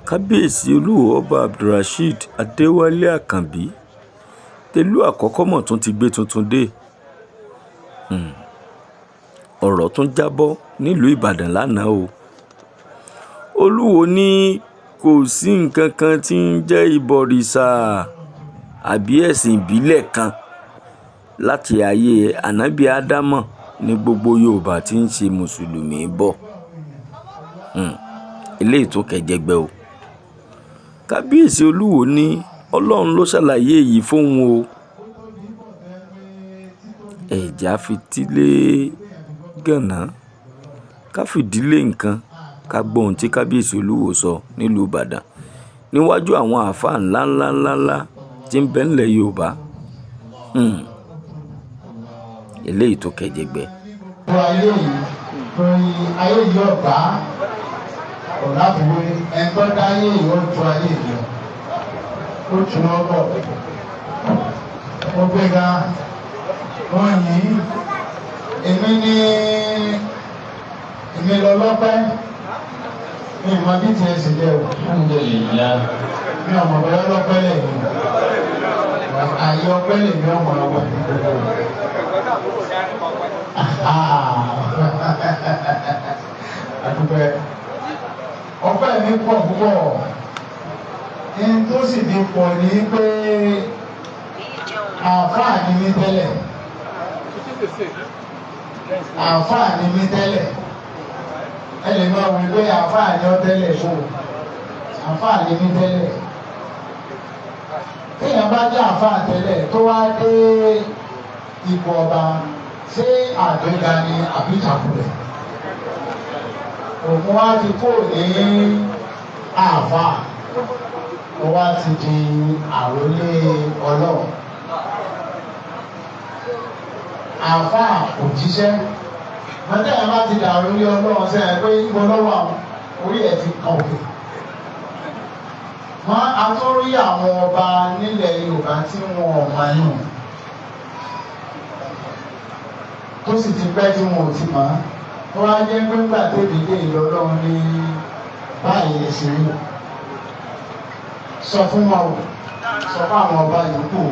kábíyèsí olúwo ọba abdulrasheed adéwálé àkànbí tẹ̀lú àkọ́kọ́ mọ̀ tún ti gbé tuntun dé. ọ̀rọ̀ tún jábọ́ nílùú ìbàdàn lánàá o. olúwo ní kò sí nǹkan kan tí ń jẹ́ ìbọ̀rìṣà àbí ẹ̀sìn ìbílẹ̀ kan láti ayé ànábì ádámọ̀ ní gbogbo yorùbá tí ń ṣe mùsùlùmí bọ̀. eléyìí tó kẹjẹgbẹ o. kábíyèsí olúwo ní ọlọ́run ló ṣàlàyé èyí fóun o. ẹ̀já fitílé gànà ká fìdílé nǹkan ká gbọ́ ohun tí kábíyèsí olúwo sọ nílùú ìbàdàn níwájú àwọn àáfàá ńláńláńlá tí ń bẹ ńlẹ̀ yorùbá. eléyìí tó kẹjẹgbẹ. ayé yìí ọ̀bá ọ̀la fúwe ẹ̀ńtọ́ dáyé yìí ó tu ayé yìí ó tún ọ́ bọ̀ ó gbéga wọ́n yìí èmi lọ lọ́pẹ́ mi ìmọ̀ bí tiẹ̀ sì jẹ́ o mi ọmọ bẹ́ẹ̀ lọ́pẹ́ lẹ̀ mi àyè ọpẹ́ lè mi ọmọ ọwọ́ àdúgbò ọpẹ́ mi pọ̀ púpọ̀ ní tó sì di pọ̀ ní pé àáfàá ni mí tẹ́lẹ̀ àáfàá ni mí tẹ́lẹ̀ ẹ lè máa wí pé àáfàá ni ọ tẹ́lẹ̀ fún àáfàá ni mí tẹ́lẹ̀ téèyàn bá jẹ́ àáfàá tẹ́lẹ̀ tó wá dé ipò ọba ṣé àgbéga ni àbí ìtàkùrẹ̀ òun wá ti kó ní àáfàá ó wá ti di àrólé ọlọ́run àáfàá òjíṣẹ́ mọ́tẹ́ ẹ̀ má ti dà àrólé ọlọ́run sẹ́yìn pé ipò lọ́wọ́ àwọn orí ẹ̀ ti kàn òkè wọ́n á tó rí àwọn ọba nílẹ̀ yorùbá tí wọn ò máa yàn tó sì ti pẹ́ tí wọn ò ti mọ̀ tó wá jẹ́ pé ńgbà tó dìde ìlọ́lọ́run ní báyìí ẹ̀sìn rí sọ fún wọn o sọ fún àwọn ọba yòókù o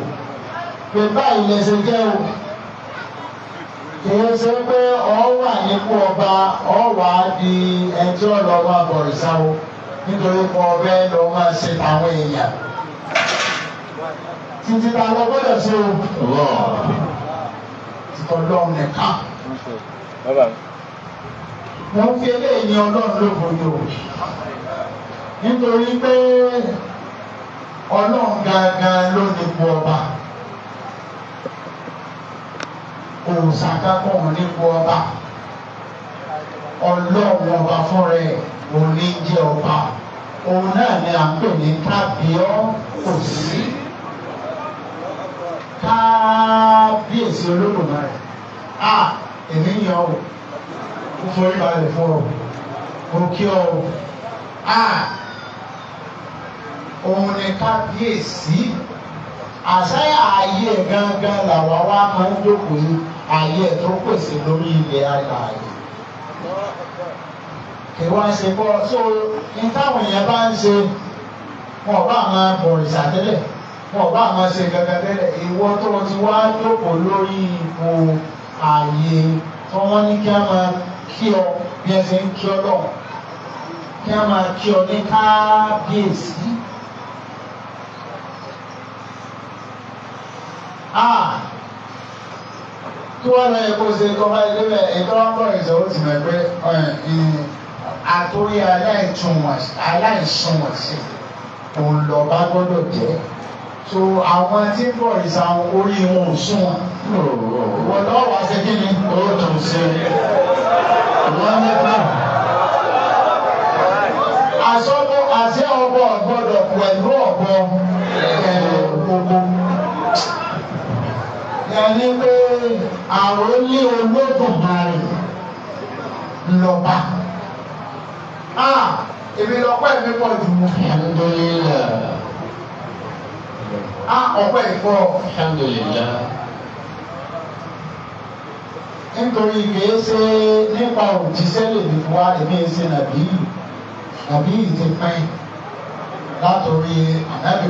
pé báyìí lẹsẹ̀ jẹ́ o kìí ṣe pé ọ wà nípò ọba ọ wà á di ẹjọ́ lọ́wọ́ àbọ̀rìṣà o nítorí pé ọbẹ̀ lọ máa ṣe àwọn èèyàn títí ta lọ gbọ́dọ̀ ṣe o ọlọ́run nìkan wọ́n fi eléyìí ní ọlọ́run lóbodò nítorí pé ọlọ́run gangan ló nípò ọba òòṣà kankan nípò ọba ọlọ́run ọba fúnra ẹ̀ òní jẹ́ ọba òun náà ni à ń pè ní kábíyèsí kábíyèsí olódùmarè èmi yàn ọ́ mo forí balẹ̀ fún ọ mo kí ọ òun ni kábíyèsí àṣàyà ayé gángan làwa wá máa ń jókòó yìí ayé tó pèsè lórí ilẹ̀ alààyè kí wọ́n ṣe bọ́ so ní táwọn èèyàn bá ń ṣe wọn bá máa bọ̀rìṣà tẹ́lẹ̀ wọn bá máa ṣe gángan tẹ́lẹ̀ ìwọ tó ti wá jókòó lórí ipò ààyè tí wọ́n ní kí a máa kí ọ bí ẹ ṣe ń kí ọ lọ kí a máa kí ọ ní kábíyèsí. Kí wọ́n lọ ẹ̀kọ́ ṣe kọ́ba ilé bẹ̀ ètò ọ̀pọ̀ ìṣòro ti mọ̀ pé àtòrí aláìsùnwọ̀nsì òun lọ bá gbọ́dọ̀ jẹ́ so àwọn tí ń bọ̀ ìsàn orí wọn ò sún wọn wọ́n lọ́wọ́ wá sí kí ni ó tún ṣe wọ́n nípa àṣọ́bọ̀ àti ọ̀bọ̀ gbọ́dọ̀ pẹ̀lú ọ̀bọ̀ gbogbo yẹni pé àròlé olódùmarè lọ́ba èmi lọ́pẹ́ mi pọ̀ jù mọ́ ọpẹ́ ìfọ́ nítorí kìí ṣe nípa òjíṣẹ́ lè ní wá èmi ṣe nàbí àbí ìtìpín látòrí ànábì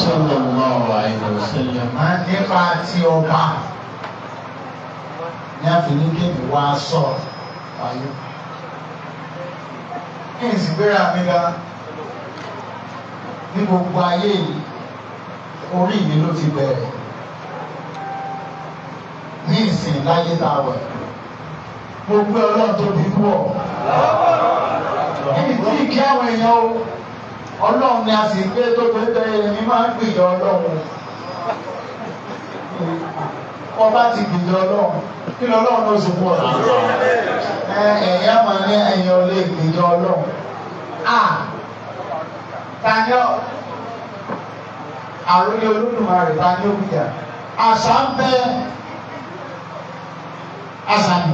sallallahu alaihi wasallam. nípa ti ọba ní àfiníkèmí wá sọ̀rọ̀ wáyé. Kí n sì gbéra mi ga ní gbogbo ayé yìí, orí mi ló ti bẹ̀rẹ̀. Ní ìsìn láyé tá a wẹ̀, gbogbo ọlọ́run tó bí pọ̀. Níbi tí kí àwọn èèyàn o, ọlọ́run ni a sì gbé tó gbé bẹ́ẹ̀ ni máa ń gbìyànjú ọlọ́run. Ọba ti gbìyànjú ọlọ́run, kí ni ọlọ́run ló sọ fún ọ? Ẹ̀yà máa ní ẹ̀yàn lè gbìyànjú ọlọ́run. Tani àròlé Olódùmarè tani ó gbìyà? Àṣà ń bẹ Àṣàní.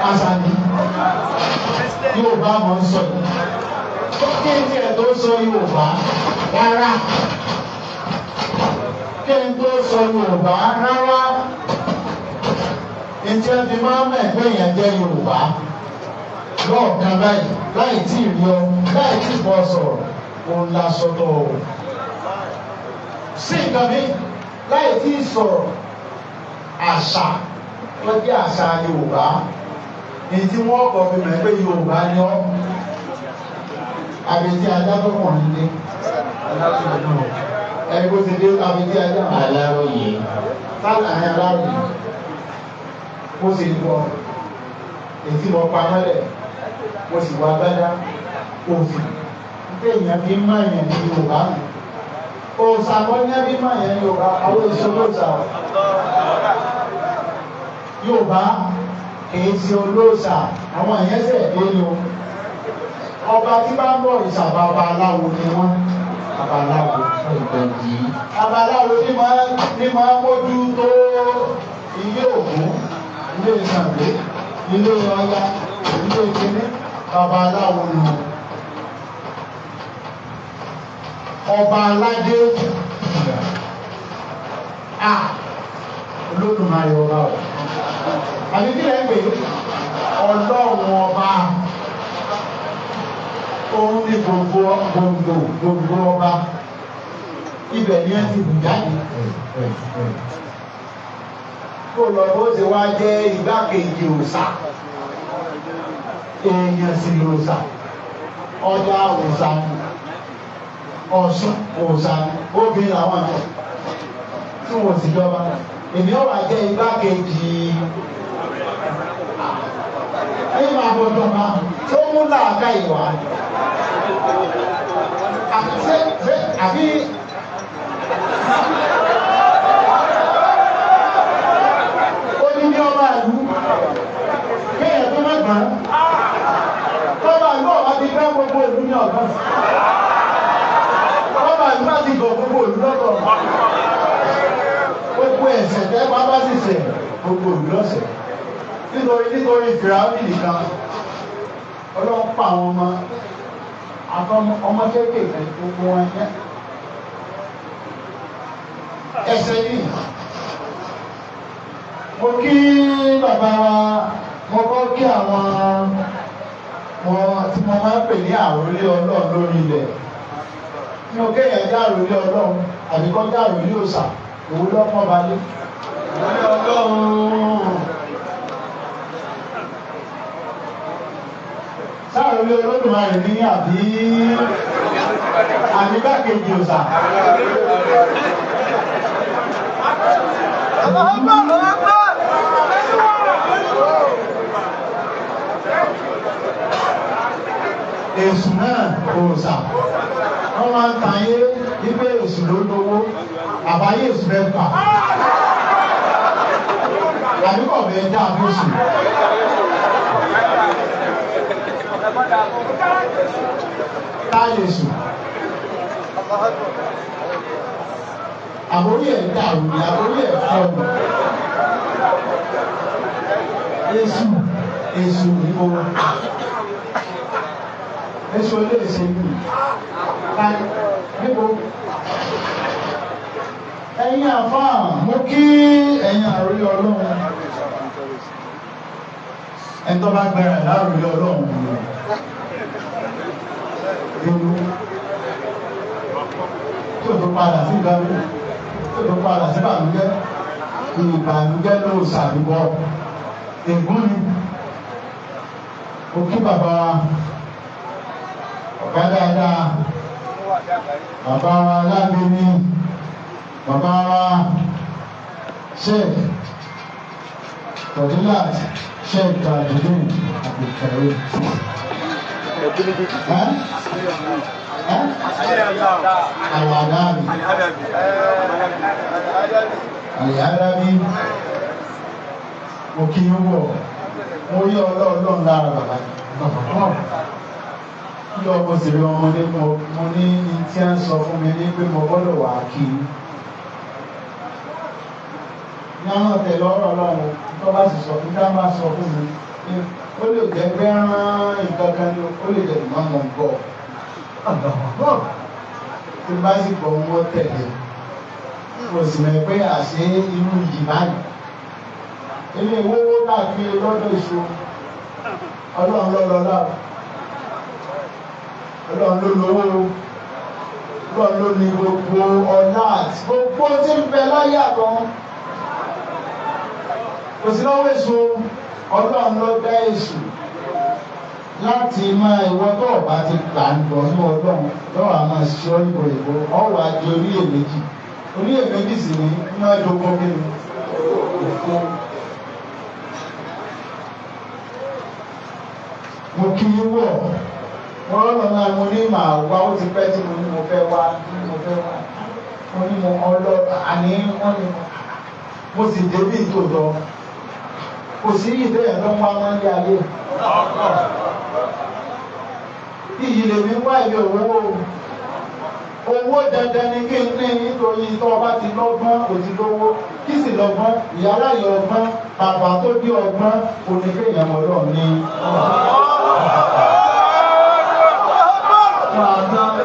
Àṣàní. Yorùbá mọ̀ ń sọ yìí. Kí n tiẹ̀ tó sọ Yorùbá rárá. Kí n tó sọ Yorùbá rárá. Ǹjẹ́ fi máa ń mẹ̀gbẹ́ yẹn jẹ́ Yorùbá? Lọ́ọ̀kan báyìí, láì tí ì rí ọ, láì tí ì bọ́ sọ̀rọ̀, òun la sọ́tọ̀ o. Sí nǹkan mi, láì tí ì sọ̀rọ̀, àṣà tó jẹ́ àṣà Yorùbá. Èyí tí wọ́n kọ́ fi mọ̀ pé Yorùbá ni ọ́. Àbètí ajá tó pọ̀ nílé. Ẹni bó ti dé àbètí ajá. Aláròyé. Táwọn àyàn aláròyé. Mo sì lọ. Ètí mo pa mọ́lẹ̀. Mo sì wá gbádá. Òfin. Nígbà èèyàn fi ń mọ̀ èèyàn ní Yorùbá. Òòsàmọ́ ní ẹbí mọ̀ èèyàn ní Yorùbá. Àwọn èso ló sà. Yorùbá kìí ti olóòṣà, àwọn èèyàn sẹ̀ dé ni o. Ọba tí bá ń bọ̀ ìṣà babaláwo ni wọ́n. Babaláwo ìgbẹ̀jì. Babaláwo ní máa mójú tó ilé Ògún, ilé Ṣàngó, ilé Ọya, ilé Kíní. Babaláwo nù. Ọba aládé. Olódùmarè ọba o. Àbí kí lẹ́ ń pè é? Ọlọ́run ọba. Òun ni gbogbo ọba. Ibẹ̀ ni ẹ ti bù jáde. Kó lọ bó ṣe wá jẹ́ igbákejì òòṣà. Èèyàn sì lòòṣà. Ọya òòṣà ni. Ọ̀ṣun òòṣà ni. Obìnrin làwọn àjọ tí wọ́n sì jọba. Èmi ò wá jẹ́ igbákejì. Ẹ̀yin máa bọ̀ jọba tó mú làákà ìwà. Àbí ó ní ní ọba ìlú kéèyàn tó má gbọ́n. Ọba ìlú ọba ti gbá gbogbo ìlú ní ọ̀gbọ́n. Ọba ìlú bá ti gọ̀ gbogbo ìlú lọ́dọ̀. Gbogbo ẹ̀ṣẹ̀ tẹ́ bá sì ṣẹ̀ gbogbo ìlú lọ́sẹ̀. Nítorí Fìràwí nìkan Ọlọ́run pa àwọn ọmọ kéékèèké gbogbo wọn jẹ́ ẹsẹ̀ yìí. Mo kí bàbá wa, mo kọ́ kí àwọn tí mo máa ń pè ní àròlé Ọlọ́run lórí ilẹ̀. Ní o kéèyàn jẹ́ àròlé Ọlọ́run àbí kọ́ jẹ́ àròlé òòṣà, òun lọ́pọ̀ balẹ̀. Àròlé Ọlọ́run. Sáàrò ilé Olódùmarè ní àbígbàkejì òòṣà. Èṣù náà òòṣà. Wọ́n máa ń tayé wípé èṣù ló lówó, àbáyé èṣù fẹ́ pa. Àbíkọ̀ bẹ́ẹ̀ dá àbóṣù. Táyésù. Àbórí ẹ̀ dàrú ni àbórí ẹ̀ fọ́ọ̀mù. Èṣù ìbò. Èṣù ilé ìṣèlú. Níbo? Ẹ̀yin àfáà, mo kí ẹ̀yin àròlé Ọlọ́run. ẹni tó bá gbẹ̀rẹ̀ láròyé ọlọ́run ìlú tí ò tó padà sí ìgbàlú tí ò tó padà sí ìbànújẹ́ ló ṣàdúgbò ègún ni ó kí bàbá ọ̀gá dáadáa bàbá wa lábẹ́ni bàbá wa sheikh Fadilat sheikh Tajudeen Abdulkareem Al-Adabi mo kí yín wọ̀ mo rí ọlọ́run lára bàbá kí ọmọ sì rí ọmọdé mo ní tí a ń sọ fún mi ní pé mo gbọ́dọ̀ wà kí i ní àwọn tẹ̀lé ọ̀rọ̀ ọlọ́run tó bá sì sọ fún ká má sọ fún mi ó lè jẹ́ gbẹ́rán ìkankan ni ó lè jẹ́ ìmọ̀ mọ̀ gbọ́ tí bá sì gbọ́ wọ́n tẹ̀lé mo sì mọ̀ pé àṣé irú yìí báyìí ilé ìwówó káàkiri lọ́dọ̀ èso ọlọ́run lọ́lọ́lá ọlọ́run ló lówó ọlọ́run ló ní gbogbo ọlá àti gbogbo tí ń bẹ láyé àtọ́ kò sí lọ́wọ́ èso ọlọ́run ló dá èso láti máa ìwọ tó ọba ti gbà ń bọ̀ ní ọlọ́run lọ́wọ́ àmọ́ ṣíṣọ́ ìbò ìbò ọwọ́ àjẹ oríyèméjì sì ní máa dogun kí ni òfin. Mo kí í wọ̀ wọ́n lọ́nà náà mo ní màá wá ó ti pẹ́ tí mo ní mo fẹ́ wá mo ní mo àní wọ́n ní mo sì débí ìtòtọ́ kò sí ìbéèrè tó ń wá máa ń lé ayé iyì lèmi wá ìwé owó dandan ni kí n ní nítorí tó ọba ti lọ́gbọ́n kò ti lówó kí sì lọ́gbọ́n ìyálà yọ ọgbọ́n bàbá tó bí ọgbọ́n oníkéèyàn mọ́lọ́ ní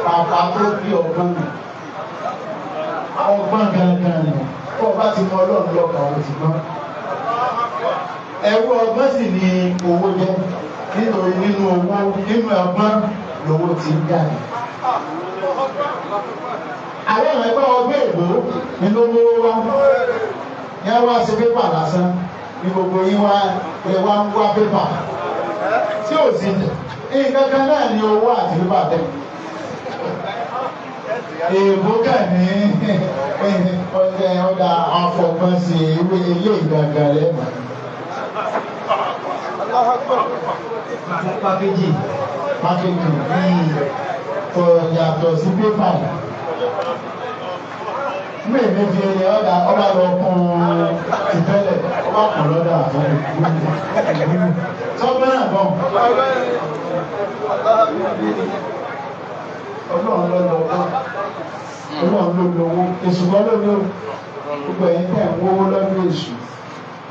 bàbá tó bí ọgbọ́n gangan ni tó ọba ti mọ ọlọ́run lọ́kàn ó ti gbọ́n ẹ̀rú ọgbọ́n sì ni owó jẹ́ nítorí nínú ọgbọ́n lówó ti ń jáde. Àwọn ẹgbẹ́ ọgbẹ́ ìbò ni ló lówó wá ní wá sí pépà lásán ní gbogbo yín wá ń wá pépà tí ò sí nǹkan kan náà ní owó àti pépà bẹ́ẹ̀. Èèbó kà ní ọ̀dà àfọ̀gbọ́n sí ilé ìgbàgbà lẹ́mọ̀. Pákéjì yàtọ̀ sí pépà mẹ́rin fi ẹni ọba lọ kún ìtẹ́lẹ̀ ọba kún lọ́dọ̀ àfọ́nù sọ́gbọ́n náà gan ọlọ́run lọ́lọ́wọ́ ọlọ́run ló lówó èṣù gbọ́ ló lówó gbogbo ẹ̀yìn tẹ̀ ń wówó lọ́dọ̀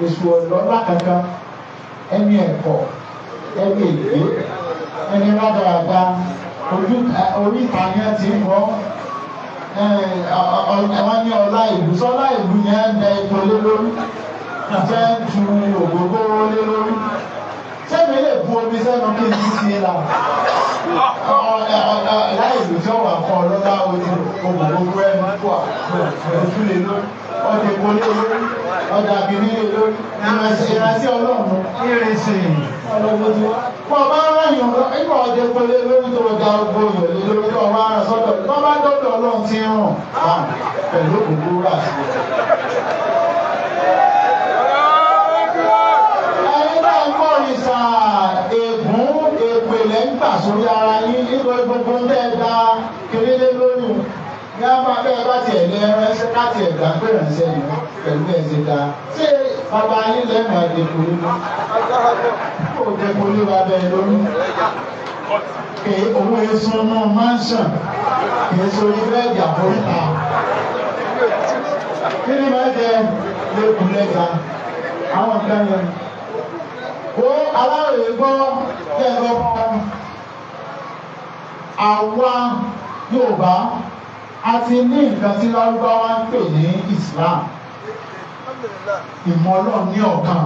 èṣù ọ̀lọ́lá kankan ẹni ẹ̀kọ́ ẹni ègbé ẹni rádaràda orí ìtàgé ti ń bọ́ ẹ̀wọ̀n ní ọlá ìlú sọ́lá ìlú yẹn ń da epo lé lórí jẹ́ ń tu ògógó lé lórí sẹ́mi lè bu omi sẹ́nu kí n ti sí la láì ìlú tí ó wà fún ọlọ́lá ojú ògógó ẹnu pọ̀ òtún lé lórí ọdẹ epo lé lórí ọdẹ àbíní lé lórí ìrẹsì ọlọ́run ìrẹsì ọlọ́gbọ́dún wọ́n bá ráyìn nígbà ọdẹ epo lé lórí tó da gbogbo ìrẹ̀lẹ̀ lórí tó wá rán sọ́dọ̀ tó bá dọ́dọ̀ ọlọ́run ti rùn pẹ̀lú ògógó rà sí ìsà ègún èpèlè ń gbà sórí ara yín nítorí gbogbo ń bẹ́ẹ̀ da kérédé lórí ní àbá bẹ́ẹ̀ bá tiẹ̀ lé ẹrẹ́sẹ́ káti ẹ̀gbá pé ránṣẹ́ ni pẹ̀lú ẹ̀sẹ̀ da ṣé bàbá yín lẹ́nu àdèkò nínú kó o dẹ́kun lé wa bẹ́ẹ̀ lórí kì í owó esun náà mansion kì í sórí bẹ́ẹ̀dì àforíta kí ni máa jẹ lẹ́kùn lẹ́ka àwọn kan yẹn kó aláròyé gbọ́ kẹ́ẹ̀rọ àwa Yorùbá a ti ní nǹkan tí Lárúbáwá ń pè ní Islam ìmọ̀ Ọlọ́run ní ọ̀kan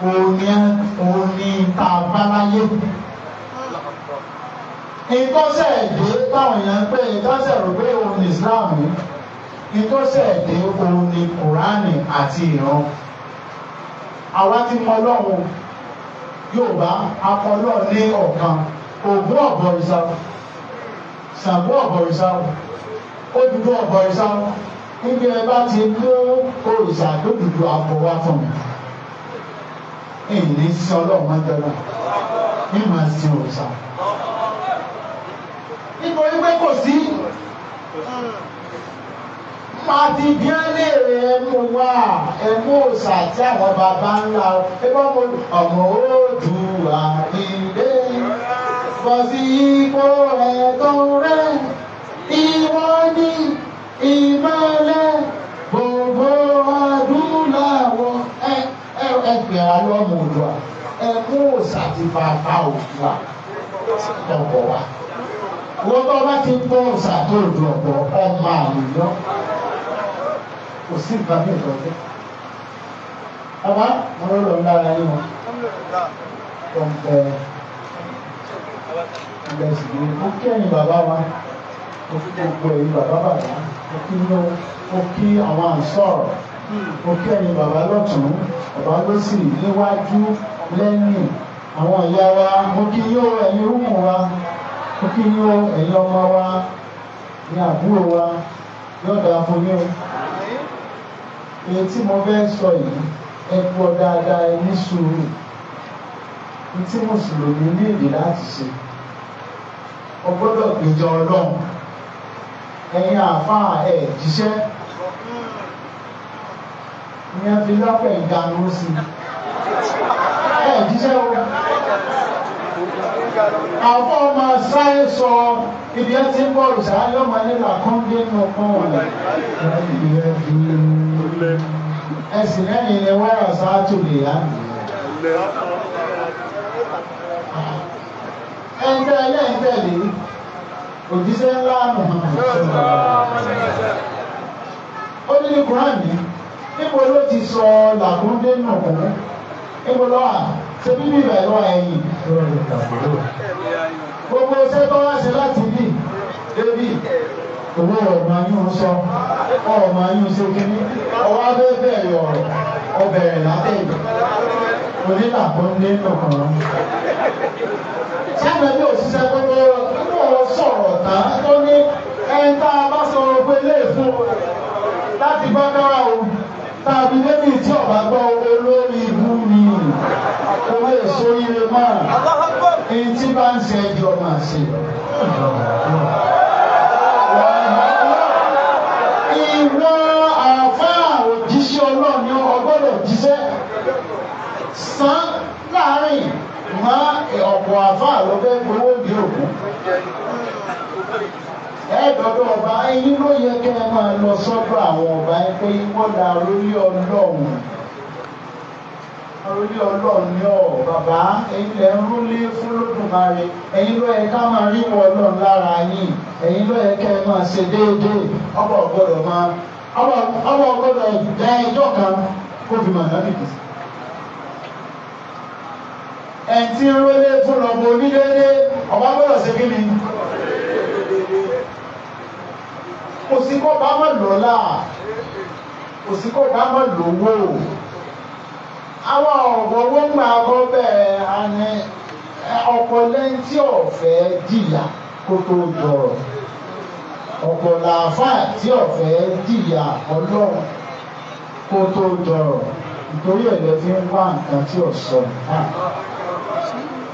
òun ni ta báláyé. Ìtọ́sẹ̀ èdè táwọn èèyàn pé ìtọ́sẹ̀ rò pé òun ni Islam ní. Ìtọ́sẹ̀ èdè òun ni Kùránì àti ìran. Àwa ti mọ Ọlọ́run Yorùbá apọlọ ní ọ̀kan, Ògún ọ̀bọ̀rìṣà, Ṣàngó ọ̀bọ̀rìṣà, Odùduwà ọ̀bọ̀rìṣà. Níbi ẹ bá ti mú òrìṣà tó dùdú àpò wá fún mi. Èyí ní sí Ọlọ́run mọ́tò náà, ní màá sí òrìṣà. Nítorí pé kò sí máa ti bí ẹ léèrè ẹmú wá ẹmú òòṣà tí àwọn bàbá ńlá ẹgbọ́n mo ọmọ Oòduà ìdè bọ́ sí ipò ẹ̀tọ́ rẹ̀ ìwọ ní ìmọ̀lẹ̀ gbogbo adúláwọ̀ ẹgbẹ̀rún alọ́mọ Oòduà ẹmú òòṣà ti bàbá Oòduà ọ̀pọ̀ wa. Wọ́n bá bá ti gbọ́ òòṣà tó dù ọ̀pọ̀ ọmọ àlùyọ́. Kò sí nǹkan bí ìtọ́jú. Ọba wọn lọ lára yín wọn. Ilẹ̀ sì ni ó kí ẹ̀yin bàbá wa. Ó fi gbogbo ẹ̀yin bàbá bàbá. Ó kí àwọn àǹsọ̀rọ̀. Ó kí ẹ̀yin bàbá lọ́tún. Bàbá lọ́sì níwájú lẹ́yìn. Àwọn ìyá wa. Mo kí yóò ẹ̀yin rúkùn wa. Mo kí yóò ẹ̀yin ọmọ wa. Ní àbúrò wa. Yóò dáa fún yín o. Èyí tí mo fẹ́ sọ yìí ẹ gbọ́ dáadáa ẹ ní sùúrù. Ní tí Mùsùlùmí ní èdè láti ṣe. O gbọ́dọ̀ gbèjọ Ọlọ́run. Ẹ̀yin àáfàá ẹ̀ jíṣẹ́. Ìyẹn fi lọ́pẹ̀ ìdánwò sí. Ẹ̀ jíṣẹ́ o. Àwọn ọmọ sáré sọ ibi ẹ ti ń bọ̀ ìṣáájú ọmọ nílà kọ́ńdé nù kàn wọ̀nyí. Ẹ̀sìn lẹ́yìn ilẹ̀ wẹ́rà sáájú lè yá. Ẹ̀ńtẹ́ ẹlẹ́ńtẹ́lé òjíṣẹ́ ńlá Muhammad. Ó ní ní Kùránì níbo ló ti sọ làkúndé nù kàn? Níbo lọ́wọ́ ṣe bíbí ìbẹ̀ lọ́wọ́ ẹ̀yìn? Gbogbo ṣé tó wá ṣe láti bí débì. Owó ọ̀gbọ̀n yín sọ, ọ̀gbọ̀n yín ṣe kíní, ọwọ́ abẹ́ bẹ̀rẹ̀ ọ̀rọ̀, ọbẹ̀rẹ̀ látẹ̀yìn, onílàkúndé nìkan. Sábẹ́ bí òṣìṣẹ́ gbogbo ọ̀rọ̀ sọ̀rọ̀ tán tó ní ẹni tá a bá sọ̀rọ̀ pé lè fún láti gbọ́ kára o, tàbí lẹ́bí tí ọ̀bá gbọ́ olórí ibú ni, owó èso ire máa, èyí tí bá ń ṣe ẹjọ́ máa ṣe. Ìwọ àáfàá òjíṣẹ́ Ọlọ́run ni ọgbọ́dọ̀ jíṣẹ́ san láàrin mọ́ ọ̀pọ̀ àáfàá ló fẹ́ gbowó di òkú. Ẹ̀ẹ́dọ̀dọ̀ ọba ẹ̀yin ló yẹ kẹ́ ẹ máa lọ sọ́dọ̀ àwọn ọba ẹ pé wọ́n da orí Ọlọ́run. Orí Ọlọ́run ni ọ̀ bàbá ẹ̀yin lẹ̀ ń rúlé fún Olódùmarè ẹ̀yin ló yẹ ká máa rí wọn Ọlọ́run lára yín ẹ̀yin ló yẹ kẹ́ ẹ máa ṣe déédéé ọba ọ̀gbọ́dọ̀ dá ẹjọ́ kan kó fi mọ̀ náà nìkì. Ẹ̀ǹtí ń rúlé fún lọ́mọ onídéédé ọba gbọ́dọ̀ ṣe kí ni? Kò sí kó bá mọ̀ lọ́lá kò sí kó bá mọ̀ lówó. Àwọn ọ̀rọ̀ wọ́n máa bọ́ bẹ́ẹ̀ àní ọ̀pọ̀ lẹ́yìn tí ọ̀fẹ́ jìyà kó tó jọrọ̀. Ọ̀pọ̀ làáfàá tí ọ̀fẹ́ jìyà Ọlọ́run kó tó jọrọ̀. Nítorí ẹ̀ lẹ́ fi ń wá nǹkan tí ò sọ nǹkan.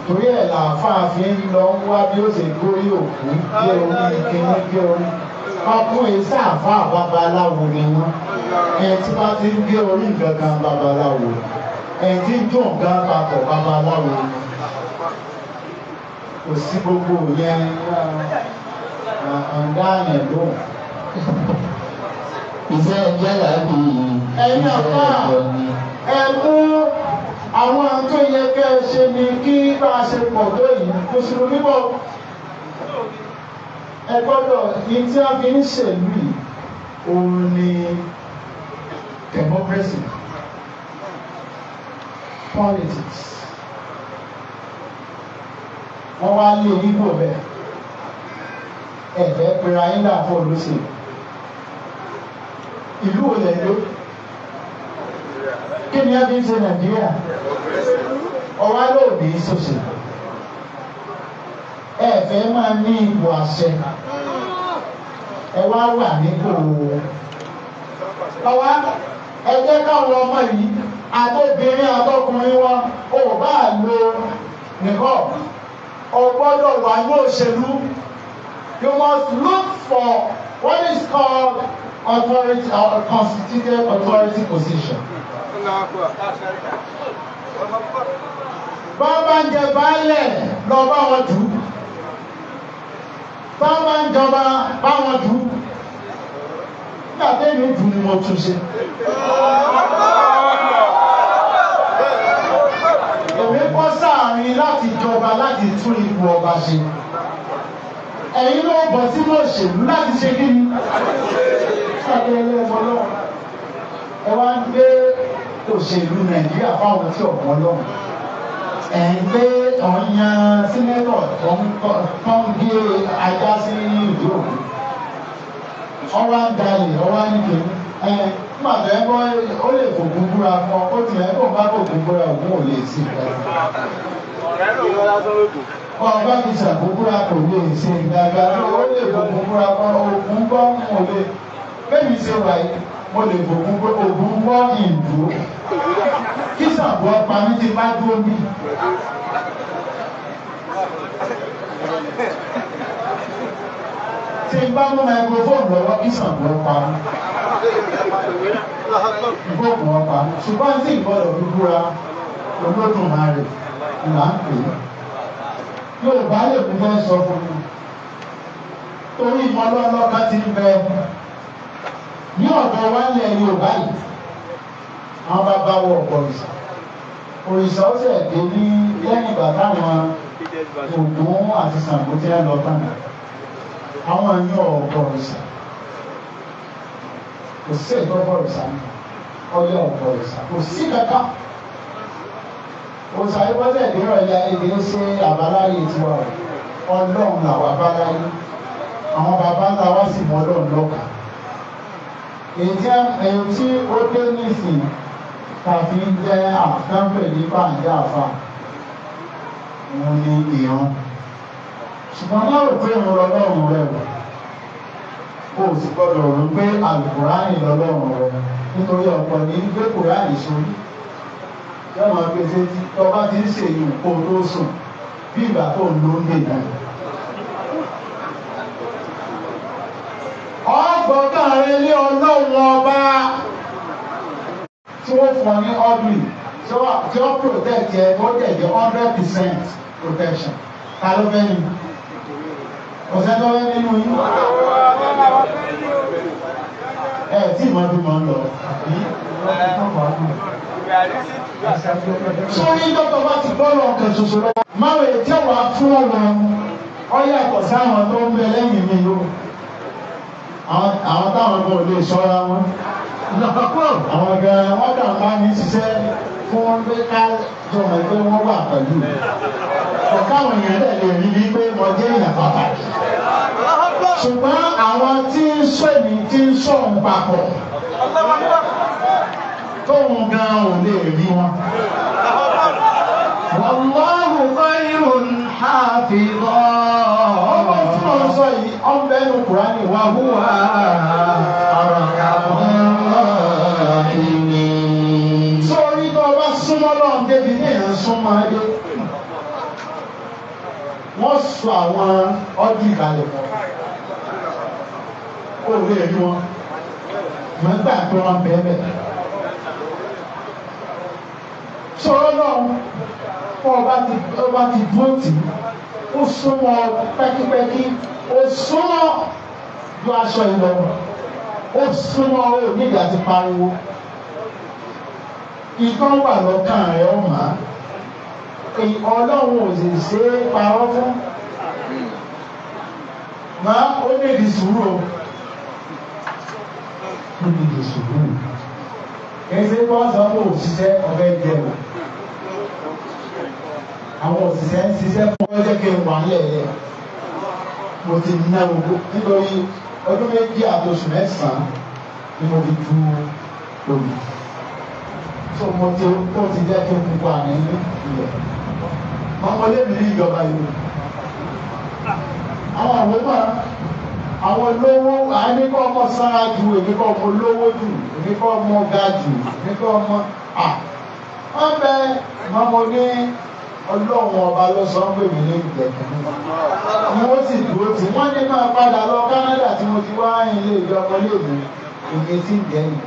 Torí ẹ̀ làáfàá fi ń lọ wá bí ó ṣe górí òkú bí orí kíní bí orí. Ọkùnrin sáàfàá babaláwo ni wọ́n. Ẹ̀ tí bá ti ń gé orí nǹkan kan babaláwo. Ẹ̀dí dùn gan papọ̀ babaláwo kò sí gbogbo yẹn ọ̀dá yẹn lóhùn. Iṣẹ́ ẹgbẹ́ làbí ẹ̀yin àpá ẹ mú àwọn tó yẹ kẹ́ ẹ ṣe ni kí bá a ṣe pọ̀ tó yìí Mùsùlùmí bọ̀. Ẹ gbọ́dọ̀ ní tí a fi ń ṣèlú yìí òun ni democracy. politics. Wọ́n wá lé nígbò bẹ́ẹ̀. Ẹ̀fẹ́ pera yín dà fún olóṣèlú. Ìlú wo lẹ̀ ló? Kí ni ẹ fi ń ṣe Nàìjíríà? Ọwá lóòdì ṣòṣèlú. Ẹ̀fẹ́ máa ní ipò àṣẹ. Ẹ wá wà nípò ọwá ẹ jẹ́ káwọn ọmọ yìí àtòbìnrin àtọkùnrin wọn ò bá lo nìkan o gbọ́dọ̀ wà ní òṣèlú. You must look for what is called authority or constituted authority position. Bàbá ń jẹ baálẹ̀ lọ bá wọn dù. Bàbá ń jọba bá wọn dù. Nígbà tẹ́lẹ̀ dù ni mo tún ṣe. Èmi bọ́ sáàrin láti jọba láti tún ipò ọba ṣe. Ẹ̀yin ló bọ̀ sínú òṣèlú láti ṣe kí ni? Ṣáàdé ẹlẹ́mọ lọ́wọ́. Ẹ wá ń gbé òṣèlú Nàìjíríà fáwọn tí ọ̀pọ̀ lọ́wọ́. Ẹ̀ ń gbé ọ̀yan sínétọ̀ tó ń gé ajá sí ìlú òkú. Ọwá ń dalè, ọwá ń ké. Nígbà tó ẹ bọ́ ó lè fògùn búra fún ọ, ó ti ẹ̀ kó bá fògùn búra ògùn ò lè sí ìgbà. Ọba ti ṣàkókòrà kò lè ṣe ìdága ó lè fògùn búra fún ògùn gbọ́ mo lè bẹ́ẹ̀ni ṣe wà yìí mo lè fògùn ògùn gbọ́ ìlú. Kí Ṣàngó pa mí ti bá dúró bí. Tí n bá mú microphone lọ́wọ́ kí Ṣàngó pa mí. Ìgbókùn ọpa ṣùgbọ́n tí ìgbọ́dọ̀ fi búra Olódùmarè là ń pè é. Yorùbá lè mú fẹ́ sọ fún mi. Torí ìmọ̀lọ́lọ́ká ti ń bẹ ní ọ̀dọ̀ wa ilẹ̀ Yorùbá yìí. Àwọn bàbá wọ ọ̀pọ̀ òrìṣà. Òrìṣà ó sì dé ní lẹ́yìn ìgbà táwọn Ògún àti Ṣàngó tí ẹ lọ tán. Àwọn ẹ̀yìn ọ̀pọ̀ òrìṣà. Kò sí ìtọ́pọ̀ òrìṣà ní ọyọ́ ọ̀pọ̀ òrìṣà. Kò sí kankan. Òrìṣà yìí wọ́n tẹ̀lé ìrọ̀lẹ́ èdè ṣe àbáláyé tiwa rẹ̀. Ọlọ́run làwọn abáláyé. Àwọn bàbá ńlá wá sì mọ Ọlọ́run lọ́kà. Èyí tí ó dé nísìnyí tàbí jẹ́ àkànpẹ̀ ní bàǹdà àfà. Wọ́n ní ìran. Ṣùgbọ́n náà rò pé ìran Ọlọ́run rẹ̀ wọ̀. O sì gbọ́dọ̀ rò pé àlùkùránì lọ́lọ́run rẹ̀. Nítorí ọ̀pọ̀ ní gbé kùránì sórí. Yọ́mọ gbèsè tí ọba ti ń ṣèyí kó tó sùn bí ìgbà tó ń lò ń dè náà. Ọgbọ̀n rẹ ní Ọlọ́run ọba tí wọ́n fún ọ ní ọ́dún tí ó protect ẹ tó jẹ̀jẹ̀ 100% protection. Ta ló fẹ́ ni? Ọ̀sẹ̀ tó fẹ́ nínú yín. Tí ìmọ̀dún mọ̀ ń lọ. Sórí dọ́tọ̀ bá ti gbọ́ lọ kẹ̀ ṣoṣo lọ. Máwo ètí ọ̀wà fún ọ̀rọ̀ ọ yàtọ̀ sáwọn tó ń bẹ lẹ́yìn mi ló. Àwọn táwọn kan ò lè ṣọ́ra wọn. Àwọn gan wọ́n kà bá mi ṣiṣẹ́ fún wọn pé ká jọmọ̀ pé wọ́n wà pẹ̀lú. Ọ̀káwọn èèyàn dẹ̀ lè rí wípé mo jẹ́ èèyàn pàtàkì. Ṣùgbọ́n àwọn tí ń sọ èmi tí ń sọ òun papọ̀. Tóun gan ò lè rí wọn. Wallahu khayrun hafidha. Ọmọ tí mo ń sọ yìí, ọ ń bẹ́ẹ̀ ní Kùránì wa huwa arhamur rahimin. Sórí tó bá súnmọ́ lọ́n débi ní èèyàn súnmọ́ ayé. Wọ́n sọ àwọn ọdún ìbàlẹ̀ pọ̀. Ó lè rí wọn. Mọ̀gbà tó wọn bẹ́ẹ̀ bẹ́ẹ̀. Sọ̀rọ̀ náà ọba ti dúró tì í, ó súnmọ́ pẹ́kípẹ́kí, ó súnmọ́ ju aṣọ ìlọ, ó súnmọ́ onígbà ti pariwo. Ìtàn wà lọ́kàn rẹ̀ ọ̀mà, Ọlọ́run ò sì ṣe é parọ́ fún. Máa ó ní ìdí sùúrù o, ó ní ìdí sùúrù. Kì í ṣe kí wọ́n sọ pé òṣìṣẹ́ ọ̀fẹ́ jẹ o. àwọn òṣìṣẹ́ ń ṣiṣẹ́ fún ọjọ́ kí n wà lẹ́yẹ mo ti ná owó nítorí ọdún méjì àtòṣù mẹ́sàn-án ni mo fi ju olù so mo ti ó ti jẹ́ kí n pupa ní ilẹ̀ ọmọlé mi ní ìjọba ìlú àwọn àwòmọ́ àwọn olówó àníkọ́ ọmọ sára ju èmíkọ́ ọmọ olówó jù èmíkọ́ ọmọ ga jù èmíkọ́ ọmọ wọ́n bẹ mọ́mọ́ ní ọlọ́run ọba ló sọ pé mi ní ìgbẹ̀kẹ̀ ni wọ́n sì dúró tí wọ́n ní máa padà lọ Canada tí mo ti wá ilé ìjọba léèmí èmi tí ń jẹ́yìn.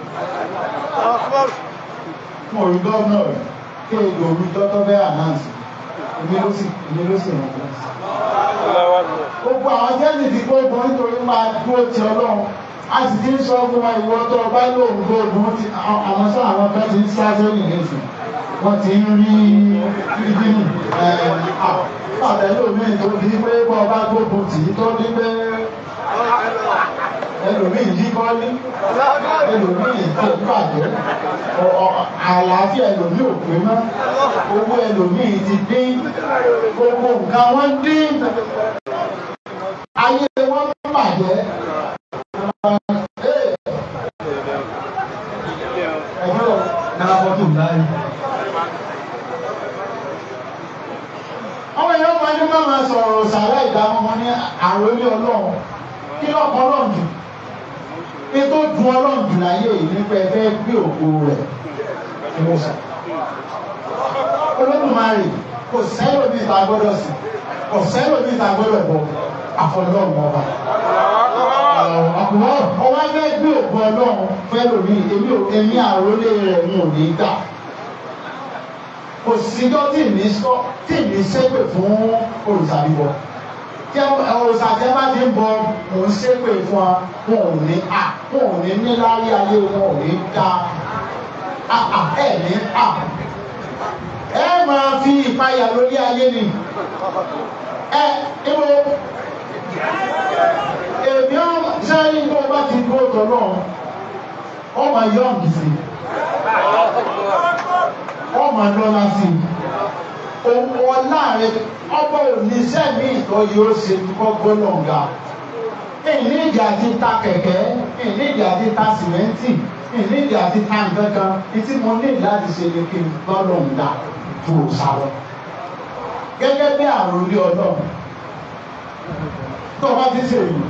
mo rí gómìnà rẹ̀ kí èdè orí tọ́tọ́ bẹ́ẹ̀ ànáǹsì èmi ló sì rán lọ. gbogbo àwọn jẹ́sì ti gbogbo nítorí máa dúró ti ọlọ́run a sì ti ń sọ fún wa ìwọ tó ọba lóun gbogbo àwọn sọ àwọn kan ti ń sá sórí nìyẹn wọ́n ti ń rí ìdínú àtẹ̀lómìn tó bí pé bọ́ bá gbógun tì í tó ní pé ẹlòmíì yí kọ́lí ẹlòmíì tó ń bàjẹ́ àlàáfíà ẹlòmíì ò pé mọ́ owó ẹlòmíì ti dín gbogbo nǹkan wọ́n dín ayé wọn bàjẹ́ ẹ̀fọ́ náà fọ́tò láyé. àwọn èèyàn máa ní máa sọ̀rọ̀ sàrà ìdáhùn wọn ní àròlé ọlọ́run kí lọ́kọ̀ ọlọ́run jù pé tó dùn ọlọ́run jù láyé yìí nípa ẹgbẹ́ gbé òkú rẹ̀ ìwòsàn. Olódùmarè kò sẹ́lò ní ìta gbọ́dọ̀ sí kò sẹ́lò ní ìta gbọ́dọ̀ bọ̀ àfọlọ́run ọba. ọ̀pọ̀ ọwọ́ ẹgbẹ́ gbé òkú ọlọ́run fẹ́ lómi èmi àròlé rẹ̀ ń ò ní gbà. Kò síjọ́ tí ní ṣépè fún olùsàbíbọ̀ tí olùsàbíbọ̀ bá ti ń bọ òun ṣépè fún wọn ò ní ní láyé ayé wọn ò ní dá ẹ máa fi ìpayà lórí ayé ni ibo èmi sẹ́yìn tó bá ti dúró tọ̀ náà ọmọ yọ̀ǹgì sí ọmọ lọ́la sí òun láàrin ọgbọ́n oníṣẹ́ mi ìtọ́ yóò ṣe kọ́ gbọ́lọ̀ǹga ìní ìdí àti ta kẹ̀kẹ́ ìní ìdí àti ta sìmẹ́ntì ìní ìdí àti ta nǹkan kan tí mo ní láti ṣe ni kí n gbọ́lọ̀ǹga tó sáré gẹ́gẹ́ bí àròlé ọlọ́run tó bá ti ṣe yìí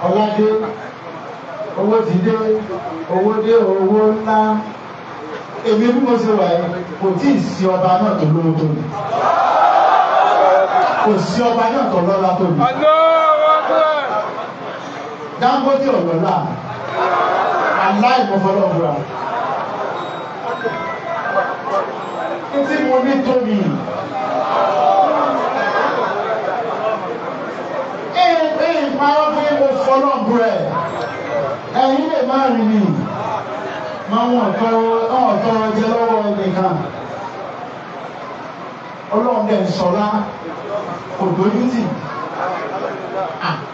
ọ̀làdé owó ti dé owó ńlá èmi bí mo ṣe wà yìí kò tí ì sí ọba náà tó lówó tó ní kò sí ọba náà tó lọ́lá tó ní Dangote ọ̀lọ́lá aláìmọ̀fọ́lọ́gbọ̀ra tí mo ní tó ní ìparọ́ fún mo fọ́lọ́gbọ̀ra ẹ̀yìn lè máa rìn ní máa wọ́n tọrọ jẹ lọ́wọ́ nìkan ọlọ́run dẹ̀ sọ́lá kò dójútì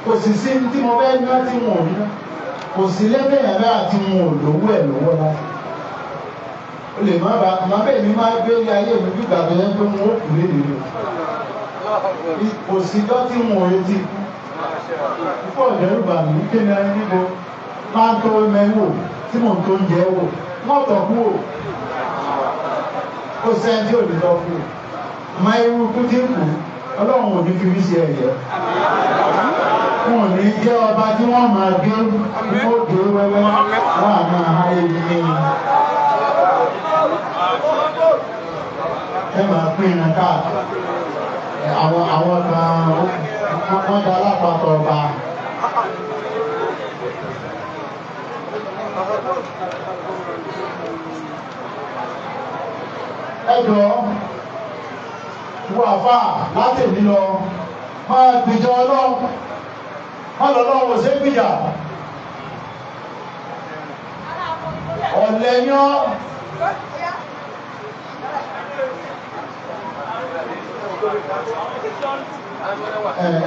kò sì sí tí mo fẹ́ ná tí wọn ò ná kò sí lẹ́gbẹ̀ẹ́ yàrá àti wọn ò lówó ẹ̀ lọ́wọ́ lá o lè má ba má bẹ́ẹ̀ mi máa gbé ní ayé mi bí gbàgbé yẹn pé wọn ò kú lé nìyẹn kò sí jọ́ tí wọn ò retí púpọ̀ ìdẹ́rùbà mi kéde ẹni níbo máa ń tó mẹ́wò tí mò ń tó ń jẹ́ wò wọ́n tọ̀ kú o ó sẹ́ńtì ò ní tọ́ kú o máa irú kú tí ń kú ọlọ́run ò ní fi mí ṣe ẹ̀yẹ wọn ò ní jẹ́ ọba tí wọ́n máa gé ó gé wẹ́wẹ́ wọ́n á máa ha ebi ní ẹ máa pín iná káàkiri àwọn kan wọ́n dá lápapọ̀ ọba. Ẹjọ́ wọ àfà láti èmi lọ máa gbìjọ ọlọ́run máa lọ lọ́wọ́ ṣe gbìjà ọ̀lẹ́yán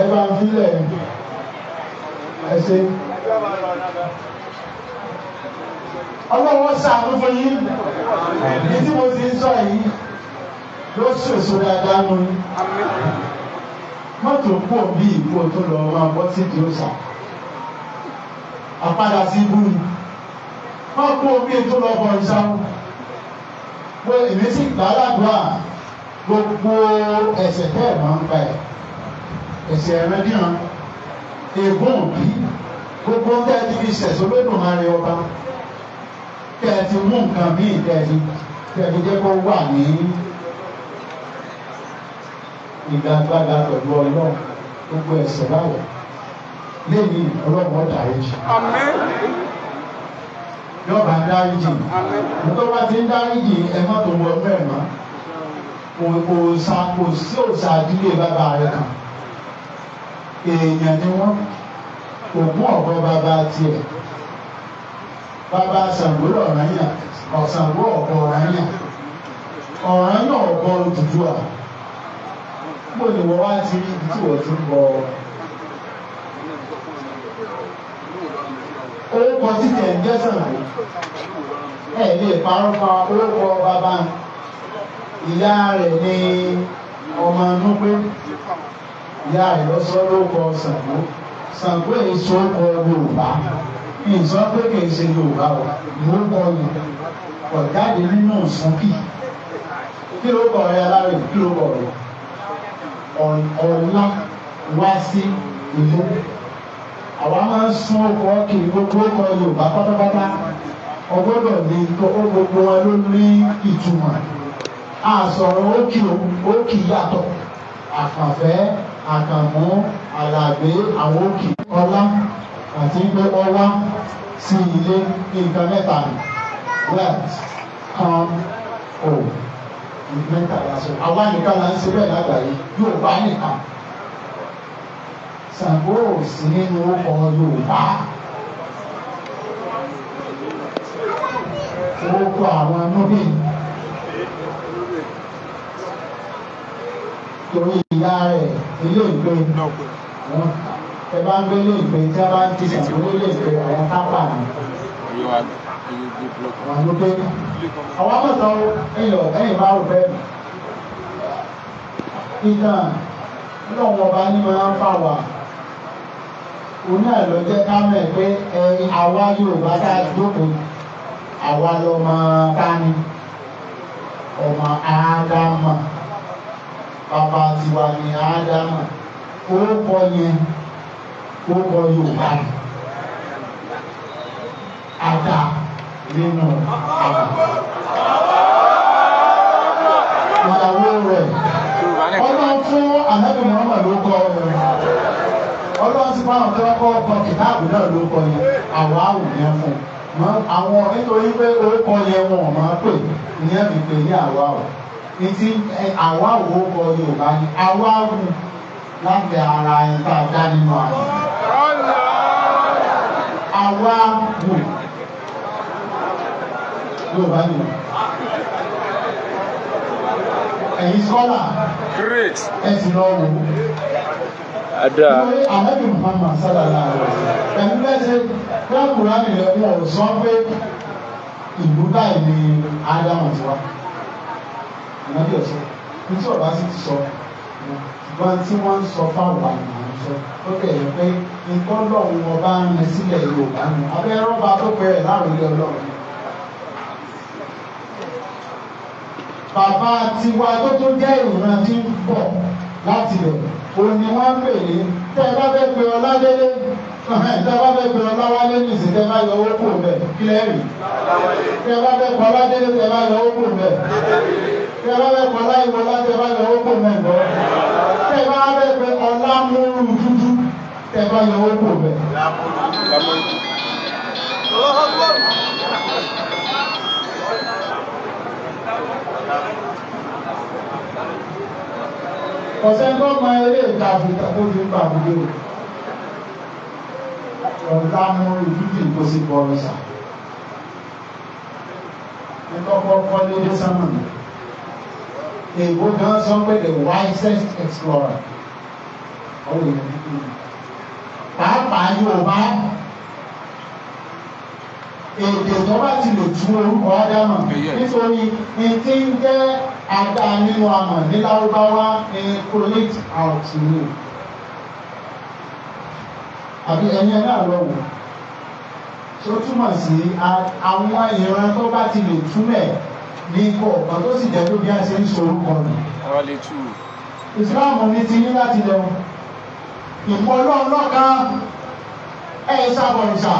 ẹ bá ń fílẹ̀ ẹ ṣe ọlọ́wọ́ ṣàánú fún yín ní tí mo ti ń sọ yìí ló ṣèṣo dáadáa nù ní. mọ́tò kú òbí ìkú tó lọ máa bọ́ sí di òòsà àpadà sí ibú ni wọ́n kú òbí tó lọ bọ̀ ìsáwó pé èmi sì gbà ládùúgbà gbogbo ẹ̀ṣẹ̀ bẹ́ẹ̀ máa ń pa ẹ̀ ẹ̀ṣẹ̀ ẹ̀rẹ́dìrán ègún òbí gbogbo ń tẹ́tí fi ṣẹ̀ṣọ́ lódò máa rí ọba tẹ́tí mú nǹkan míì tẹ́tí jẹ́ kó wà ní ìgbàgbága pẹ̀lú ọlọ́run gbogbo ẹ̀ṣẹ̀ báwọ̀ lẹ́yìn ọlọ́run ọ̀dà ẹ̀jì. Yọba dáríjì nítorí wá ti ń dáríjì ẹ̀mọ́ tó wọ bẹ́ẹ̀ mọ́ kò sí òòṣà ìdílé bàbá rẹ̀ kan èèyàn ni wọ́n ògún ọ̀bọ bàbá tiẹ̀ bàbá Ṣàngó Ọ̀rànyàn Ṣàngó ọ̀bọ Ọ̀rànyàn Ọ̀rànyàn ọ̀bọ Odùduwà bó ni wọ́n wá ti rí ibi tí wọ́n ti ń bọ orúkọ títẹ̀ ń jẹ́ Ṣàngó ẹ̀ lè parọ́ pa orúkọ bàbá ìyá rẹ̀ ní ọmọ Núpé ìyá rẹ̀ lọ sọ lórúkọ Ṣàngó Ṣàngó èyí sọ orúkọ Yorùbá ìsọ pé kì í ṣe Yorùbá o lórúkọ yìí ọ̀jáde nínú ìsúnkì kí ló kọ̀ rẹ̀ alárè kí ló kọ̀ rẹ̀ ọ̀la wá sí ìlú àwa máa ń sún ọkọ̀ kiri gbogbo ọkọ̀ Yorùbá pátápátá ọgbọ́dọ̀ ní gbogbo wọn ló ní ìtumọ̀ àsọ̀rọ̀ òkì yàtọ̀ àkànfẹ́ àkànmú àlàgbé àwọn òkì ọlá àti pé ọwá sí ilé nǹkan mẹ́ta ni wealth come home mẹ́ta lásán àwa nìkan là ń ṣe bẹ́ẹ̀ lágbàáyé Yorùbá nìkan Ṣàngó ò sí nínú ọkọ̀ Yorùbá orúkọ àwọn Núbì torí ìyá rẹ̀ ilé ìgbé ẹ bá ń gbé ilé ìgbé tí a bá ń ti Ṣàngó ilé ìgbé àwọn tápà ní àwọn Núbì àwọn amọ̀tọ́ ẹ̀yìn bá rò bẹ́ẹ̀ ìtàn ọlọ́run ọba ní máa ń fà wá òun náà ló jẹ́ ká mọ̀ pé àwa Yorùbá dá jókòó àwa lọ́mọ tani ọmọ Ádámà bàbá tiwa ní Ádámà orúkọ yẹn orúkọ Yorùbá ni Ada nínú àbá ìyàwó rẹ̀ ọlọ́run fún ànábì Muhammad ló kọ́ ọ̀rọ̀ ọlọ́run ti fáwọn tó kọ́ ọkọ̀ kìtáàbù náà ló kọ́ yẹn àwọn àwòrán fún àwọn nítorí pé orúkọ yẹn wọn ò máa pè ìyẹn fi pè ní àwa ò ìtì àwa ò orúkọ Yorùbá ni àwa wù láti ara ẹ̀ tá a dá nínú àná àwa wù Yorùbá ni ẹ̀yin sọ́là ẹ̀sìn lọ wò ìwé ànábì Muhammad sallallahu alaihi wasallam ẹ̀mí bẹ́sẹ̀ lọ́kùnrin àmìlẹ̀ wọn ò sọ pé ìlú báyìí ni Ádámù ti wá ìnáwó ọ̀sẹ̀ ní tí ọba sì ti sọ ṣùgbọ́n tí wọ́n ń sọ fáwọn àmì sọ ó kẹ̀yẹ pé nǹkan lọ́hùn ọba ń rìn sílẹ̀ Yorùbá nù abẹ́ rọ́bà tó pẹ̀rẹ̀ láàrin Ọlọ́run bàbá tiwa tó jẹ́ ìran tí ń bọ̀ láti rẹ̀ òun ni wọ́n ń pè ní tẹ́ ẹ bá fẹ́ pe Ọládélé tẹ́ ẹ bá fẹ́ pe Ọláwálé nìsín tẹ́ ẹ bá yọ owó kò bẹ̀ kílẹ̀rì tẹ́ ẹ bá fẹ́ pe Ọládélé tẹ́ ẹ bá yọ owó kò bẹ̀ tẹ́ ẹ bá fẹ́ pe Ọláyíwọlá tẹ́ ẹ bá yọ owó kò bẹ̀ lọ tẹ́ ẹ bá fẹ́ pe Ọlámúrú dúdú tẹ́ ẹ bá yọ owó kò bẹ̀. ọ̀sẹ̀ tó mọ eré ìta àfihàn tó fi ń bà wúlé o ọ̀la mú ìdúdú tó sì bọ̀ ọ̀sà ní kọ́kọ́ kọ́lé dé sánmà èèbó gan sọ pé the wisest explorer ọ̀rọ̀ ìyẹn dúdú pàápàá Yorùbá èdè tó bá ti lè tú orúkọ ádámà nítorí ìtí ń jẹ́ àdá nínú amọ̀ ní lárúbáwá collate out ni àbí ẹni náà lọ́wọ́ tó túmọ̀ sí àwọn ìran tó bá ti lè túmẹ̀ ní kọ̀ọ̀kan tó sì jẹ́ tó bí a ṣe ń sọ orúkọ nù. ìsìláàmù ní ti ní láti lẹ́wọ̀n ìmọ̀ ọlọ́run lọ́kan ẹ̀ sábọ̀rìṣà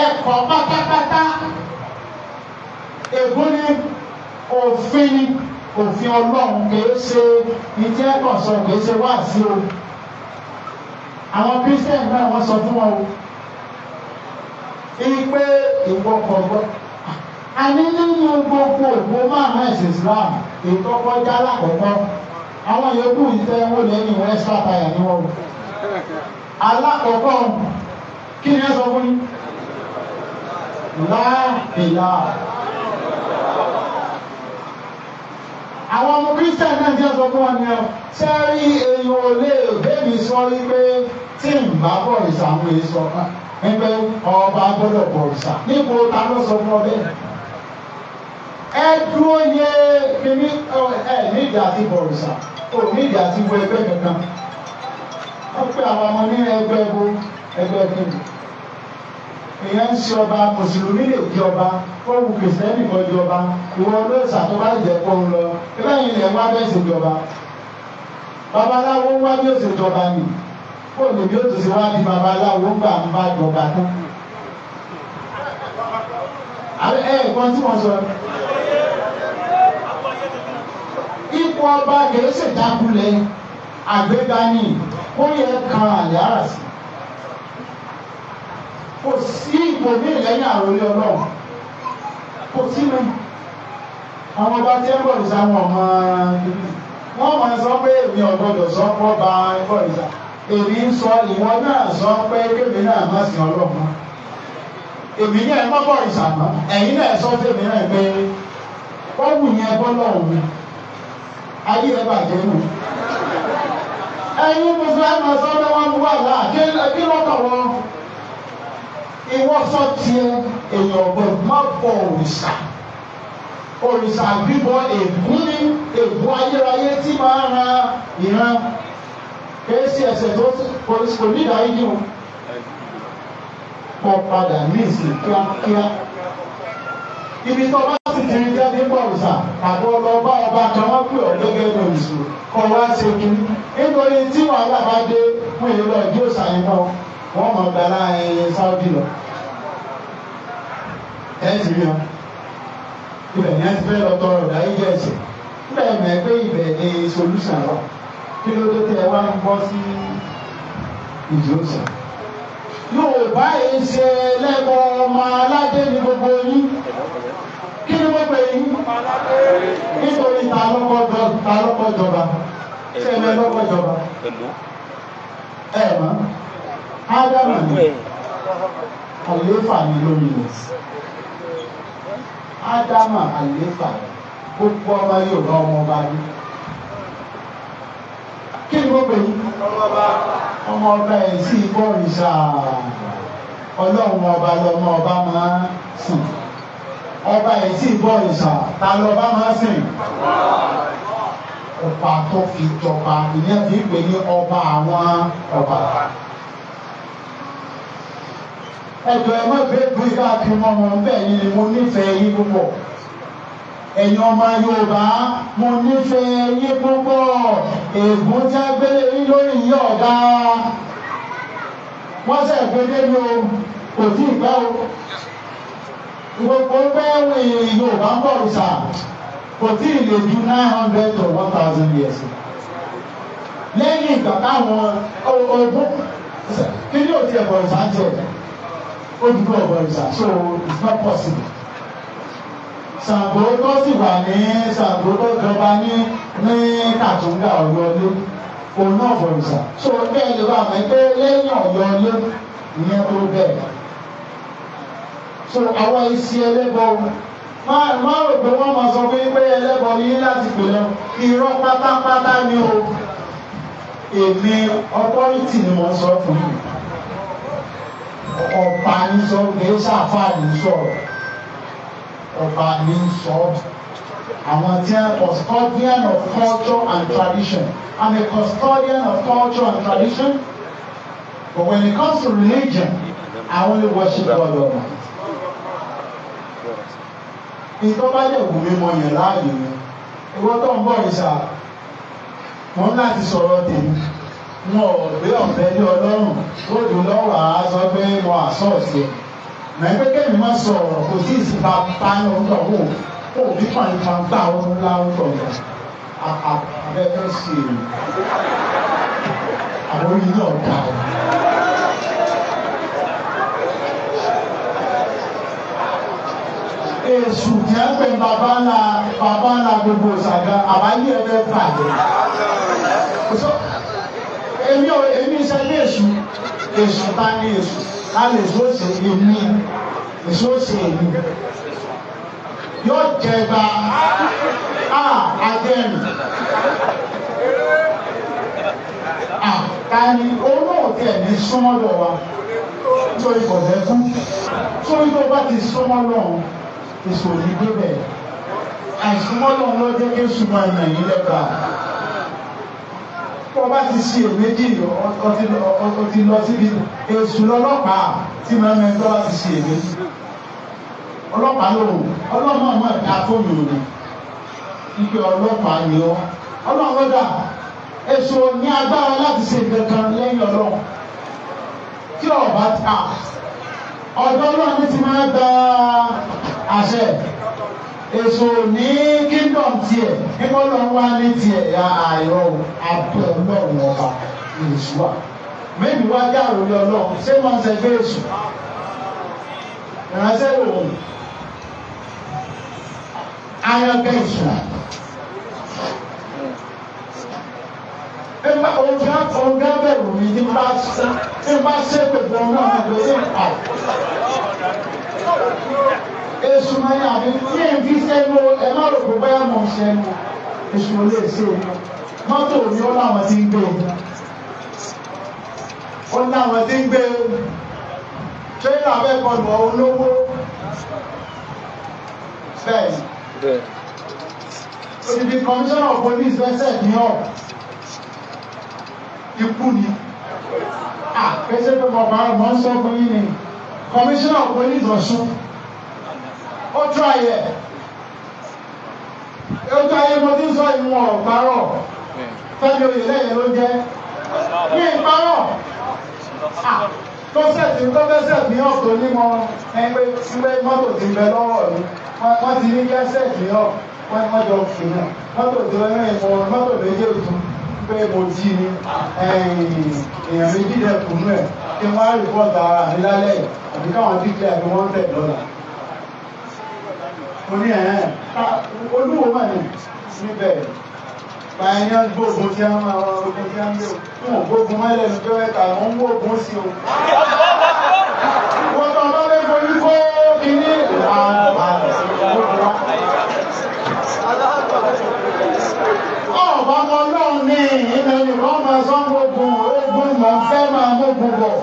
ẹ̀kọ́ pátápátá ègún ní òfin ọlọ́run kìí ṣe ìjẹ́ ẹ̀kọ́ sọ kìí ṣe wá sí o àwọn Christian náà wọ́n sọ fún wọn o ìpè ìwọ́kọ̀ọ́gbọ́ àní nínú gbogbo òpó márùn-ún ẹ̀sìn Islam ìkọ́kọ́ já lákọ̀ọ́kọ́ àwọn yòókù ìfẹ́ wọn lẹ́yìn wọn extra tire ní wọn alákọ̀ọ́kọ́ kí ni ẹ sọ fún yín láàpìlà àwọn ọmọ Christian náà jẹ́ sọ fún wọn ni ọ sẹ́rí èèyàn ò lè bẹ́ẹ̀ni sọ wípé tí ń bá bọ̀rìṣà àwọn èyí sọ ẹgbẹ́ ọba gbọ́dọ̀ bọ̀rìṣà níbo ta ló sọ fún ọ bẹ́ẹ̀ ẹ dúró yẹ kíní ẹ nídìí àti bọ̀rìṣà ò nídìí àti wọ ẹgbẹ́ kankan wọ́n pè àwọn ọmọ ní ẹgbẹ́ kíni èèyàn ń ṣe ọba mùsùlùmí lè di ọba fóònù kìrìsìtẹ́nì kan di ọba ìwọ olóòṣà tó bá jẹ kó ń lọ lẹ́yìn ilẹ̀ wá bẹ́ẹ̀ ṣe jọba babaláwo wá bí ó ṣe jọba nì fóònù bí ó tún ṣe wá di babaláwo gbà ń bá jọba tán. Ẹ̀ẹ̀kan tí wọ́n sọ ipò ọba kìí ṣèjákulẹ̀ àgbéga ní ó yẹ kan àlẹ́ àràsì kò sí ipò ní ìlẹ́yìn àròlé ọlọ́run kò sí mi àwọn ọba tí ń bọ̀ ní sáwọn ọmọ wọn máa sọ pé èmi ọ̀gbọ́dọ̀ sọ pé ọba ẹ̀kọ́ ìjà èmi ń sọ ìwọ náà sọ pé kébì náà má sìn ọlọ́run èmi ní ẹ̀ mọ́bọ̀ ìṣàmọ́ ẹ̀yin náà sọ fèmí náà pé wọ́n wù yẹn bọ́ lọ́run mi ayé ẹ bàjẹ́ nù ẹ̀yin mo fẹ́ máa sọ pé wọ́n wà láà kí lọ́kàn wọn ìwọ sọ tiẹ̀ èèyàn ọ̀gbọ́n má bọ òrìṣà bíbọ ègún ní ègún ayérayé tí máa ran ìran kèésì ẹsẹ̀ tó kò ní ìdáyé ní o kọ́ padà ní ìsìn kíákíá ibi tó bá sì ti rí jáde ń bọ̀ òrìṣà àbọ̀ ọlọ́ba ọba kan wọ́n pè ọ́ gẹ́gẹ́ bí òrìṣà kọ́ wá ṣe kínní nítorí tí wàhálà bá dé fún ìlú ọjọ́ òṣàyẹn náà wọ́n mọ̀ gbàrà Saudi lọ ẹ̀ ti rí wọn ibẹ̀ ni a ti fẹ́ lọ tọrọ ọ̀dà ìjọ ẹ̀sẹ̀ ibẹ̀ mẹ́ pé ibẹ̀ ni solution wà kí ló dé tẹ wá ń bọ́ sí ìjọsà Yorùbá yìí ṣe lẹ́kọ̀ọ́ ọmọ aládé ní gbogbo yín kí ni wọ́n pè yín nítorí ta lọ́kọ́ jọba ṣé ẹ lọ́kọ́ jọba ẹ mọ́ ádámà ní àlééfà ní lórí rẹ̀ ádámà àlééfà gbogbo ọmọ Yorùbá ọmọ ọba ní kí ni wọ́n pè yín ọmọ ọba ẹ̀ sí ìbọ̀rìṣà ọlọ́run ọba lọmọ ọba máa sìn ọba ẹ̀ sí ìbọ̀rìṣà ta lọba máa sìn ọba tó fi jọba ìyẹn fi pè ní ọba àwọn ọba. Ẹ̀jọ̀ ẹ̀ má bẹ́ẹ̀ bí káàkiri ọmọ bẹ́ẹ̀ ni mo nífẹ̀ẹ́ yín púpọ̀ ẹ̀yin ọmọ Yorùbá mo nífẹ̀ẹ́ yín púpọ̀ ègún tí a gbélé yín lórí yín ọ̀gá wọ́n sẹ̀ gbé débi o kò tí ì pẹ́ o gbogbo bẹ́ẹ̀ Yorùbá ń bọ̀ ṣá kò tí ì lè ju 900 to 1000 years lẹ́yìn ìgbà táwọn ogún kí ni ò ti ẹ̀bọ̀ ìsájẹ́ ó dúró ọ̀bọ̀ ìsà so it's not possible. Ṣàngó tó sì wà ní Ṣàngó tó jọba ní Kàtúngà Ọ̀yọ́lé òun náà bọ̀ ìsà so bẹ́ẹ̀ lè bá àmọ́ pé lẹ́yìn Ọ̀yọ́lé ìyẹn tó bẹ́ẹ̀. So àwọn isi ẹlẹ́bọ máa rò pé wọ́n máa sọ pé ẹlẹ́bọ ní láti pè lọ irọ́ pátápátá ni o èmi authority ni mo sọ fún yìí ọba ní sọ kìí ṣàfà ní sọ̀rọ̀ ọba ní sọ àwọn tí wọ́n custodian of culture and tradition. I'm a custodian of culture and tradition, but when it comes to religion, I only worship God Almighty. Ìtọ́ bá lè wù mí mọ yẹn láàyè mi. Ìwọ́n tó ń bọ̀ ìṣà, wọ́n láti sọ̀rọ̀ tèmi. Wọn ò gbé ọ̀fẹ́ lé Ọlọ́run, ó dùn lọ́wọ́ àá sọ pé wọn àsọ̀ọ̀sì. Mẹ̀gbẹ́ kẹ́mi máa sọ̀rọ̀ kò sí ìsìnká báyọ̀ ń tọ̀wọ́. Ó bí pàǹ kan gbà wọn ńlá ń tọ̀wọ́. Abẹ́fẹ́ sí èrè. Àwọn orí náà dà ọ́. Èṣù tí a ń pè bàbá ńlá gbogbo ìsàgá àbáyé ẹgbẹ́ bàjẹ́. Èmi ìṣẹ́lẹ̀ èṣù tá ní èṣù láti èṣù ó ṣe èmi èṣù ó ṣe èmi. Yóò jẹba agẹ́rù. Tani olóòtú ẹ̀ ní súnmọ́dọ̀ wa nítorí bọ̀dẹ̀ fún. Sórí tó bá ti súnmọ́ lọ́hùn. Èso ní débẹ̀. Àìsúnmọ́lọ́ ló jẹ́ kí súnmọ́ ẹ̀nà yìí lẹ́gbà. Tó bá ti ṣe èméjì ó ti lọ síbi èṣù lọ́lọ́pàá tí mẹ́rin tó bá ti ṣe èméjì. Ọlọ́pàá lòun, ọlọ́mọ ọmọ ẹ̀dá fóònù ni. Ipe ọlọ́pàá ni ọ́. Ọlọ́run lọ́dà. Èṣù ní agbára láti ṣe ìgbẹ̀kan lẹ́yìn Ọlọ́run. Tí ọba ta, ọ̀dọ́ Ọlọ́run ti máa gba àṣẹ. Èso ní kingdom tiẹ̀ nígbà Ọlọ́run wá ní tiẹ̀ àìrọ̀ abẹ́ Ọlọ́run ọba èṣù wa. Mẹ́bí wá dá àròlé Ọlọ́run ṣé wọ́n ń ṣẹgbẹ́ èṣù? Ìránṣẹ́ òun. Ayọ̀kẹ́ èṣù. Ọ̀gá bẹ̀rù mi ní bá ṣe pẹ̀lú ọmọ àgbẹ̀ ní ìpà. Èṣù máa yà mí ní èyí sẹ́nu ẹ má rò pé báyà mọ̀ ṣẹ́nu. Èṣù ò lè ṣe èmi. Mọ́tò mi ó láwọn tí ń gbé. Ó láwọn tí ń gbé. Tírélà bẹ́ẹ̀ kọlù ọ̀ olówó. Bẹ́ẹ̀. Òdìdí commissioner of police fẹsẹ̀ ní ọ̀. Ikú ni. Pèsè pé mọ̀ ń sọ fún yín ni. Commissioner of police Ọ̀ṣun. Ó tún ayẹ. Ó tún ayẹ mo ti ń sọ ìwọ̀n ọ̀gbárọ̀. Fẹ́mi oyè lẹ́yìn ló jẹ́. Ní ìparọ̀. Tó fẹ́sẹ̀ ní ọ̀tọ̀ ní wọn ẹgbẹ́ mọ́tò ti bẹ lọ́wọ́ mi. Wọ́n ti ní fẹ́sẹ̀ ní ọ̀. Wọ́n jọ fi náà. Mọ́tò ti lọ́wọ́ ìmọ̀ mọ́tò méjèèjì pé mo jí ni èèyàn méjì dẹ̀ kùnú ẹ̀ kí wọ́n á rìpọ́tà ara mi lálẹ́ àbí káwọn dídí àbí wọ́n tẹ̀ lọ́la. Mo ní olúwo mà ní níbẹ̀ báyìí gbógun tí wọ́n máa wọ́n ogun tí wọ́n ń gbé wọn gbógun mọ́lẹ̀ ní jọ́ mẹ́ta wọ́n ń gbógun sí o. Wọ́n tán bá fẹ́ fojú kó kíní ọ̀bá ọmọ náà ní ilẹ̀ nìkan máa sán gbogbo ogun mọ̀ fẹ́ máa mógun bọ̀.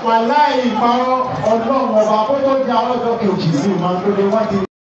Wà láì ìparọ́ ọlọ́run ọba kó tó di àwọn ọjọ́ kejì sí ìmọ̀ tó lé wọ́n ti